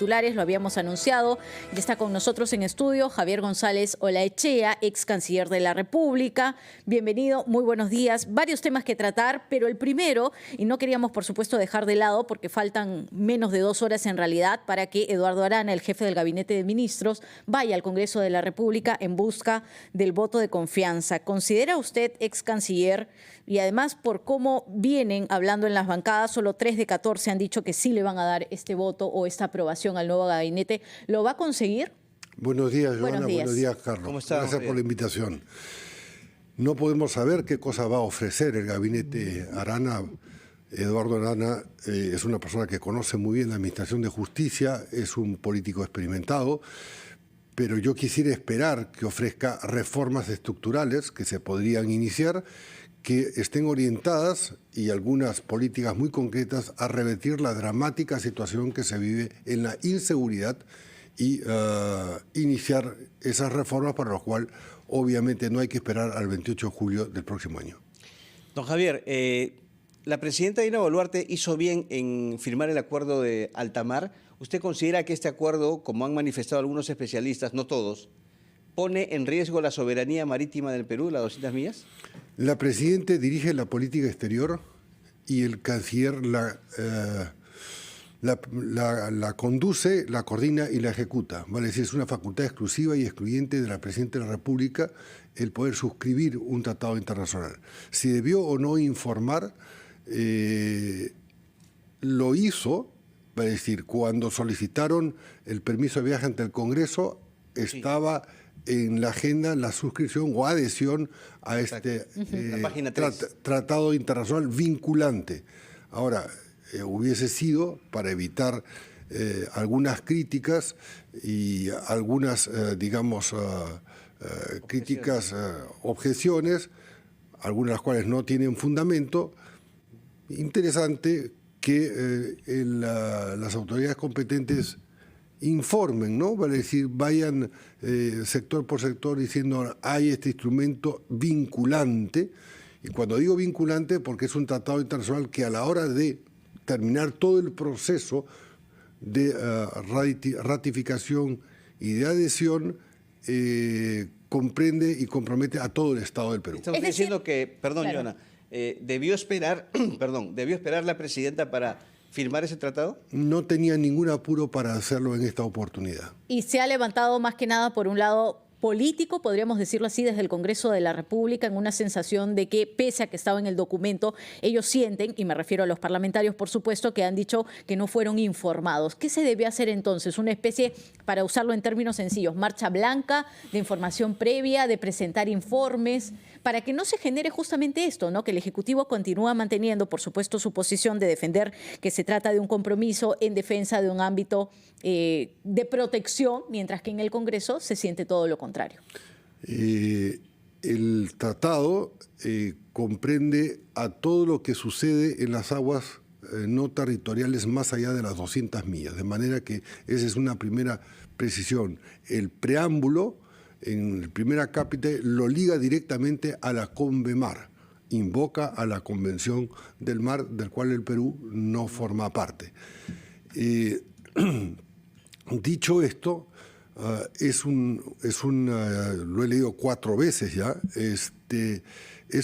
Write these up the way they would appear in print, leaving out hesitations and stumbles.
titulares, lo habíamos anunciado. Ya está con nosotros en estudio Javier González Olaechea, ex canciller de la República. Bienvenido, muy buenos días. Varios temas que tratar, pero el primero, y no queríamos por supuesto dejar de lado porque faltan menos de 2 horas en realidad para que Eduardo Arana, el jefe del Gabinete de Ministros, vaya al Congreso de la República en busca del voto de confianza. ¿Considera usted, ex canciller, y además por cómo vienen hablando en las bancadas, solo 3 de 14 han dicho que sí le van a dar este voto o esta aprobación al nuevo gabinete, ¿lo va a conseguir? Buenos días, Joana. Buenos días, Carlos. ¿Cómo está? Gracias por la invitación. No podemos saber qué cosa va a ofrecer el gabinete Arana. Eduardo Arana es una persona que conoce muy bien la administración de justicia, es un político experimentado, pero yo quisiera esperar que ofrezca reformas estructurales que se podrían iniciar, que estén orientadas y algunas políticas muy concretas a revertir la dramática situación que se vive en la inseguridad y iniciar esas reformas para lo cual obviamente no hay que esperar al 28 de julio del próximo año. Don Javier, la presidenta Dina Boluarte hizo bien en firmar el acuerdo de alta mar. ¿Usted considera que este acuerdo, como han manifestado algunos especialistas, no todos, pone en riesgo la soberanía marítima del Perú, las 200 millas? La presidenta dirige la política exterior y el canciller la conduce, la coordina y la ejecuta. Vale decir, es una facultad exclusiva y excluyente de la presidenta de la República el poder suscribir un tratado internacional. Si debió o no informar, lo hizo, vale decir, cuando solicitaron el permiso de viaje ante el Congreso, estaba en la agenda la suscripción o adhesión a este tratado internacional vinculante. Ahora, hubiese sido, para evitar algunas críticas y algunas, digamos, críticas, objeciones, algunas de las cuales no tienen fundamento, interesante que las autoridades competentes informen, ¿no? Vale decir, vayan sector por sector diciendo hay este instrumento vinculante, y cuando digo vinculante porque es un tratado internacional que a la hora de terminar todo el proceso de ratificación y de adhesión comprende y compromete a todo el Estado del Perú. Estamos diciendo que, perdón, claro, Joana, debió esperar la presidenta para firmar ese tratado. No tenía ningún apuro para hacerlo en esta oportunidad. Y se ha levantado más que nada por un lado político, podríamos decirlo así, desde el Congreso de la República, en una sensación de que, pese a que estaba en el documento, ellos sienten, y me refiero a los parlamentarios, por supuesto, que han dicho que no fueron informados. ¿Qué se debe hacer entonces? Una especie, para usarlo en términos sencillos, marcha blanca de información previa, de presentar informes, para que no se genere justamente esto, ¿no? Que el Ejecutivo continúa manteniendo, por supuesto, su posición de defender que se trata de un compromiso en defensa de un ámbito de protección, mientras que en el Congreso se siente todo lo contrario. El tratado comprende a todo lo que sucede en las aguas no territoriales más allá de las 200 millas, de manera que esa es una primera precisión. El preámbulo, en el primer acápite, lo liga directamente a la CONVEMAR, invoca a la Convención del Mar, del cual el Perú no forma parte. Dicho esto, lo he leído 4 veces ya, es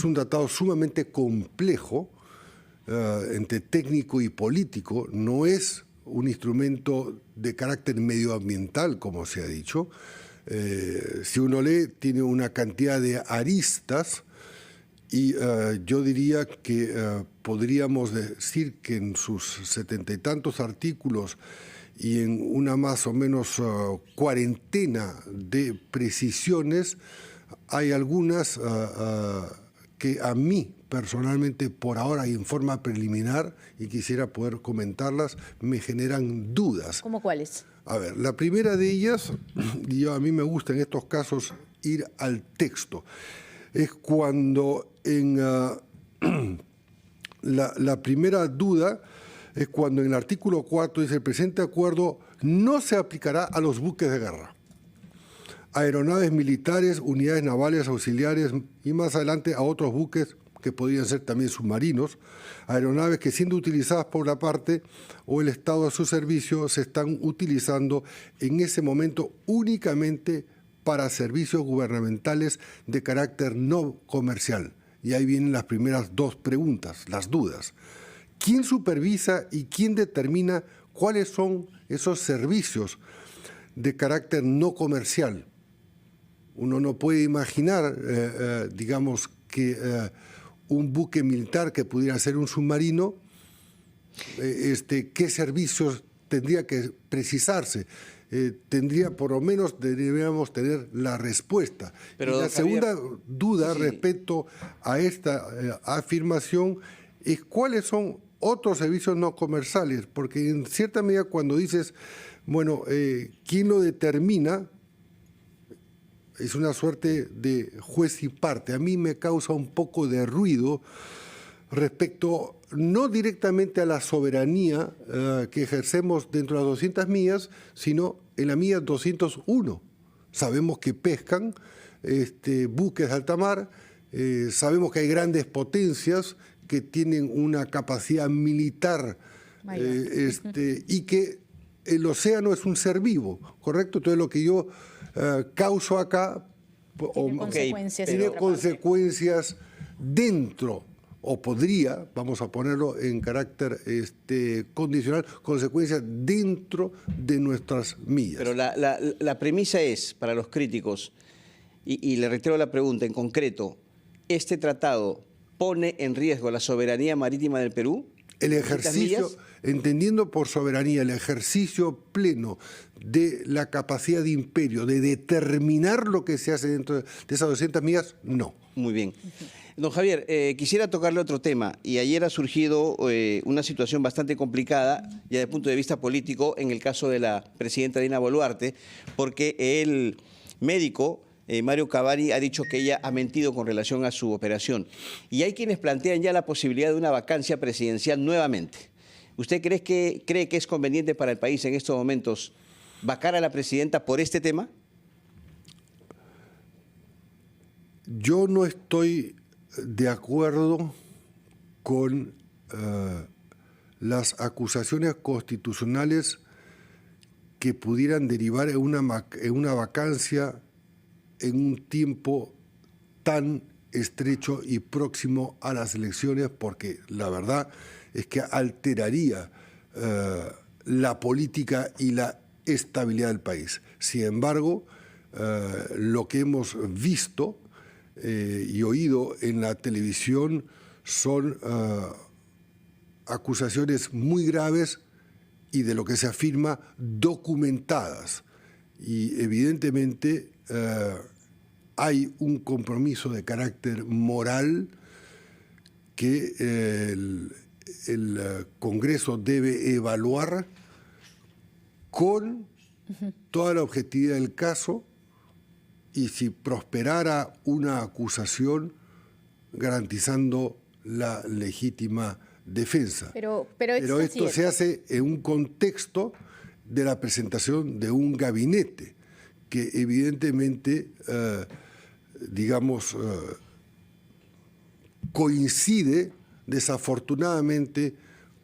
un tratado sumamente complejo entre técnico y político, no es un instrumento de carácter medioambiental, como se ha dicho. Si uno lee, tiene una cantidad de aristas y yo diría que podríamos decir que en sus 70 y tantos artículos y en una más o menos cuarentena de precisiones, hay algunas que a mí personalmente por ahora y en forma preliminar, y quisiera poder comentarlas, me generan dudas. ¿Cómo cuáles? A ver, la primera de ellas, y a mí me gusta en estos casos ir al texto, es cuando en la primera duda es cuando en el artículo 4 dice: el presente acuerdo no se aplicará a los buques de guerra, aeronaves militares, unidades navales auxiliares y más adelante a otros buques que podrían ser también submarinos, aeronaves que siendo utilizadas por la parte o el Estado a su servicio se están utilizando en ese momento únicamente para servicios gubernamentales de carácter no comercial. Y ahí vienen las primeras dos preguntas, las dudas. ¿Quién supervisa y quién determina cuáles son esos servicios de carácter no comercial? Uno no puede imaginar, digamos, que un buque militar que pudiera ser un submarino, qué servicios tendría que precisarse. Tendría, por lo menos, deberíamos tener la respuesta. Pero, y la Javier, segunda duda sí, respecto a esta afirmación es cuáles son otros servicios no comerciales, porque en cierta medida cuando dices, bueno, ¿quién lo determina? Es una suerte de juez y parte. A mí me causa un poco de ruido respecto no directamente a la soberanía que ejercemos dentro de las 200 millas, sino en la milla 201. Sabemos que pescan buques de alta mar, sabemos que hay grandes potencias que tienen una capacidad militar y que el océano es un ser vivo, ¿correcto? Entonces lo que yo causo acá tiene consecuencias dentro, o podría, vamos a ponerlo en carácter condicional, consecuencias dentro de nuestras millas. Pero la premisa es, para los críticos, y le reitero la pregunta en concreto, ¿este tratado pone en riesgo la soberanía marítima del Perú? El ejercicio, entendiendo por soberanía, el ejercicio pleno de la capacidad de imperio, de determinar lo que se hace dentro de esas 200 millas, no. Muy bien. Don Javier, quisiera tocarle otro tema, y ayer ha surgido una situación bastante complicada, ya desde el punto de vista político, en el caso de la presidenta Dina Boluarte, porque el médico Mario Cavani ha dicho que ella ha mentido con relación a su operación. Y hay quienes plantean ya la posibilidad de una vacancia presidencial nuevamente. ¿Usted cree que es conveniente para el país en estos momentos vacar a la presidenta por este tema? Yo no estoy de acuerdo con las acusaciones constitucionales que pudieran derivar en una vacancia en un tiempo tan estrecho y próximo a las elecciones, porque la verdad es que alteraría la política y la estabilidad del país. Sin embargo, lo que hemos visto y oído en la televisión son acusaciones muy graves y, de lo que se afirma, documentadas. Y evidentemente hay un compromiso de carácter moral que el Congreso debe evaluar con toda la objetividad del caso, y si prosperara una acusación, garantizando la legítima defensa. Pero esto se hace en un contexto de la presentación de un gabinete que evidentemente, coincide desafortunadamente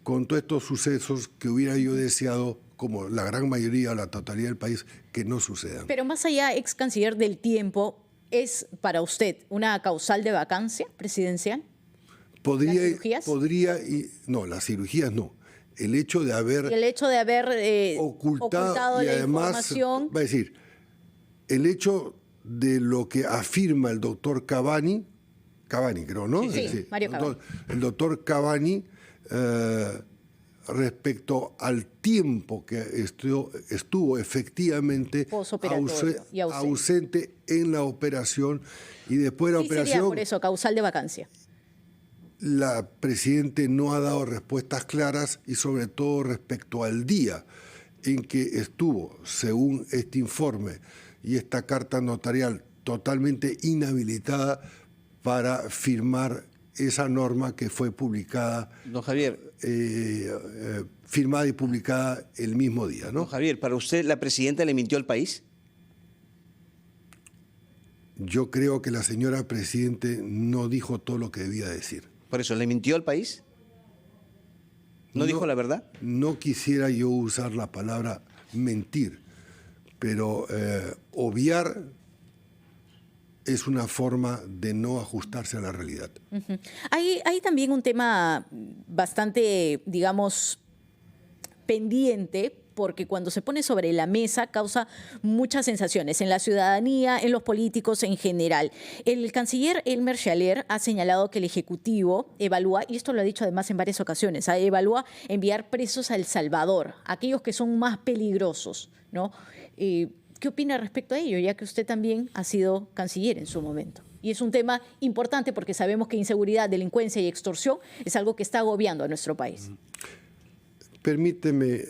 con todos estos sucesos que hubiera yo deseado, como la gran mayoría o la totalidad del país, que no sucedan. Pero más allá, ex canciller, del tiempo, ¿es para usted una causal de vacancia presidencial? ¿Las cirugías? No, las cirugías no. El hecho de haber ocultado y la además, información. va a decir, el hecho de lo que afirma el doctor Cavani, creo, ¿no? Sí, Mario Cavani. El doctor Cavani, respecto al tiempo que estuvo efectivamente ausente en la operación, y después de la operación... Sería por eso causal de vacancia. La Presidenta no ha dado respuestas claras, y sobre todo respecto al día en que estuvo, según este informe y esta carta notarial, totalmente inhabilitada para firmar esa norma que fue publicada, don Javier, firmada y publicada el mismo día, ¿no? Don Javier, ¿para usted la presidenta le mintió al país? yo creo que la señora Presidente no dijo todo lo que debía decir. Por eso, ¿le mintió al país? ¿No dijo la verdad? No quisiera yo usar la palabra mentir, pero obviar es una forma de no ajustarse a la realidad. Ujú. Hay también un tema bastante, digamos, pendiente, porque cuando se pone sobre la mesa causa muchas sensaciones en la ciudadanía, en los políticos en general. El canciller Elmer Schaller ha señalado que el Ejecutivo evalúa, y esto lo ha dicho además en varias ocasiones, evalúa enviar presos a El Salvador, aquellos que son más peligrosos, ¿no? ¿Qué opina respecto a ello, ya que usted también ha sido canciller en su momento? Y es un tema importante porque sabemos que inseguridad, delincuencia y extorsión es algo que está agobiando a nuestro país. Permíteme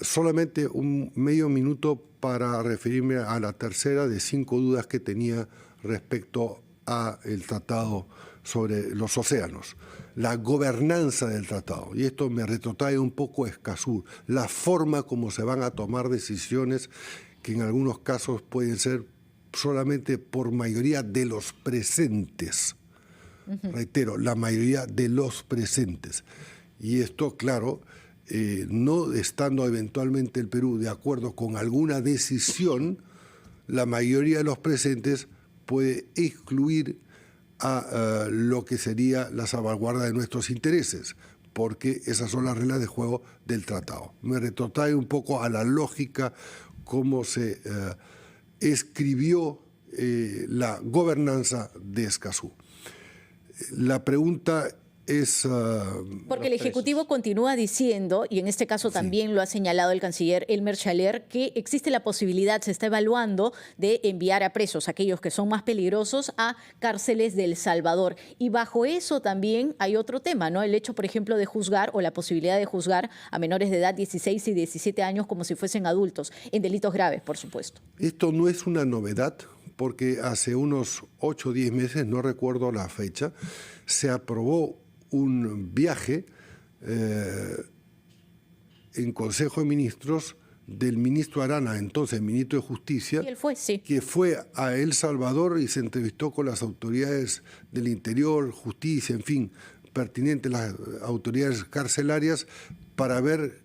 solamente un medio minuto para referirme a la tercera de 5 dudas que tenía respecto al tratado sobre los océanos. La gobernanza del tratado, y esto me retrotrae un poco a Escazú, la forma como se van a tomar decisiones que en algunos casos pueden ser solamente por mayoría de los presentes. Reitero, la mayoría de los presentes. Y esto, claro, no estando eventualmente el Perú de acuerdo con alguna decisión, la mayoría de los presentes puede excluir a lo que sería la salvaguarda de nuestros intereses, porque esas son las reglas de juego del tratado. Me retrotrae un poco a la lógica cómo se escribió la gobernanza de Escazú. La pregunta es... Porque el Ejecutivo continúa diciendo, y en este caso también lo ha señalado el canciller Elmer Schaller, que existe la posibilidad, se está evaluando, de enviar a presos, aquellos que son más peligrosos, a cárceles de El Salvador. Y bajo eso también hay otro tema, ¿no? El hecho, por ejemplo, de juzgar, o la posibilidad de juzgar a menores de edad, 16 y 17 años, como si fuesen adultos, en delitos graves, por supuesto. Esto no es una novedad, porque hace unos 8 o 10 meses, no recuerdo la fecha, se aprobó un viaje en Consejo de Ministros del ministro Arana, entonces ministro de Justicia, Y él fue, sí. que fue a El Salvador y se entrevistó con las autoridades del Interior, Justicia, en fin, pertinentes, las autoridades carcelarias, para ver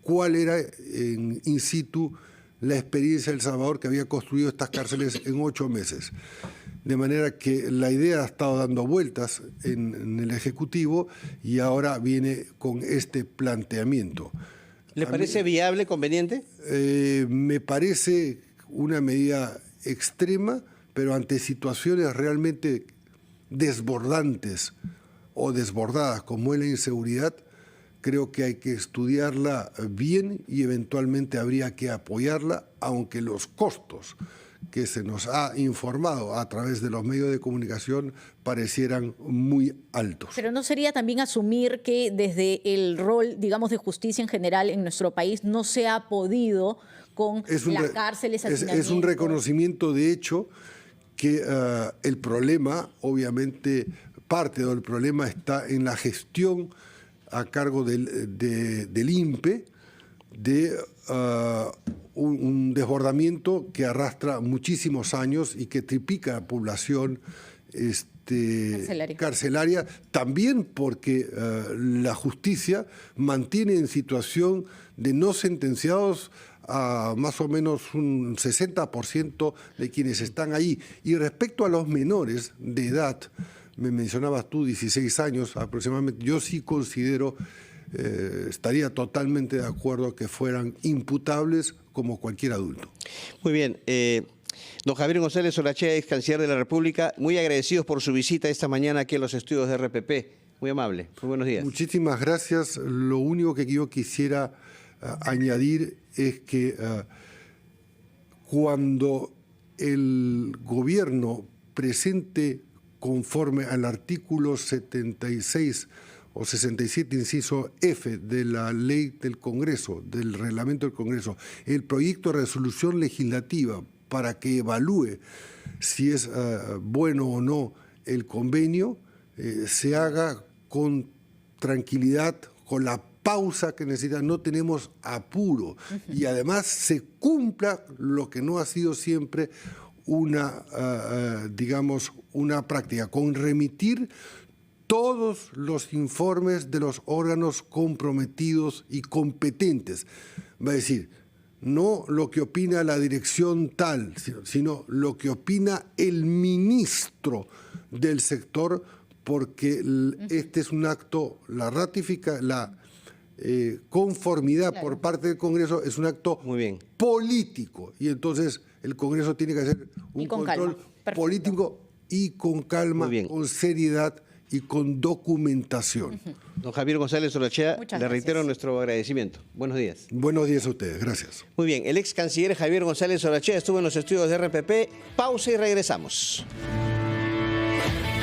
cuál era in situ la experiencia de El Salvador, que había construido estas cárceles en 8 meses. De manera que la idea ha estado dando vueltas en el Ejecutivo y ahora viene con este planteamiento. ¿Le parece viable, conveniente? Me parece una medida extrema, pero ante situaciones realmente desbordantes o desbordadas como es la inseguridad, creo que hay que estudiarla bien y eventualmente habría que apoyarla, aunque los costos que se nos ha informado a través de los medios de comunicación parecieran muy altos. Pero ¿no sería también asumir que desde el rol, digamos, de justicia en general en nuestro país no se ha podido con las cárceles, hacinamientos? Es un reconocimiento de hecho que el problema, obviamente, parte del problema está en la gestión a cargo del INPE de un desbordamiento que arrastra muchísimos años y que triplica la población carcelaria, también porque la justicia mantiene en situación de no sentenciados a más o menos un 60% de quienes están ahí. Y respecto a los menores de edad, me mencionabas tú 16 años aproximadamente, yo sí considero, estaría totalmente de acuerdo que fueran imputables como cualquier adulto. Muy bien. Don Javier González Olachea, ex canciller de la República, muy agradecidos por su visita esta mañana aquí a los estudios de RPP. Muy amable. Muy buenos días. Muchísimas gracias. Lo único que yo quisiera añadir es que cuando el gobierno presente conforme al artículo 76 o 67, inciso F de la ley del Congreso, del reglamento del Congreso, el proyecto de resolución legislativa para que evalúe si es bueno o no el convenio, se haga con tranquilidad, con la pausa que necesita, no tenemos apuro. Y además se cumpla lo que no ha sido siempre digamos, una práctica con remitir todos los informes de los órganos comprometidos y competentes. Va a decir, no lo que opina la dirección tal, sino lo que opina el ministro del sector, porque este es un acto, la conformidad por parte del Congreso es un acto político, y entonces el Congreso tiene que hacer un control político y con calma, con seriedad y con documentación. Don Javier González Orachea, le reitero nuestro agradecimiento. Buenos días. Buenos días a ustedes, gracias. Muy bien, el ex canciller Javier González Orachea estuvo en los estudios de RPP. Pausa y regresamos.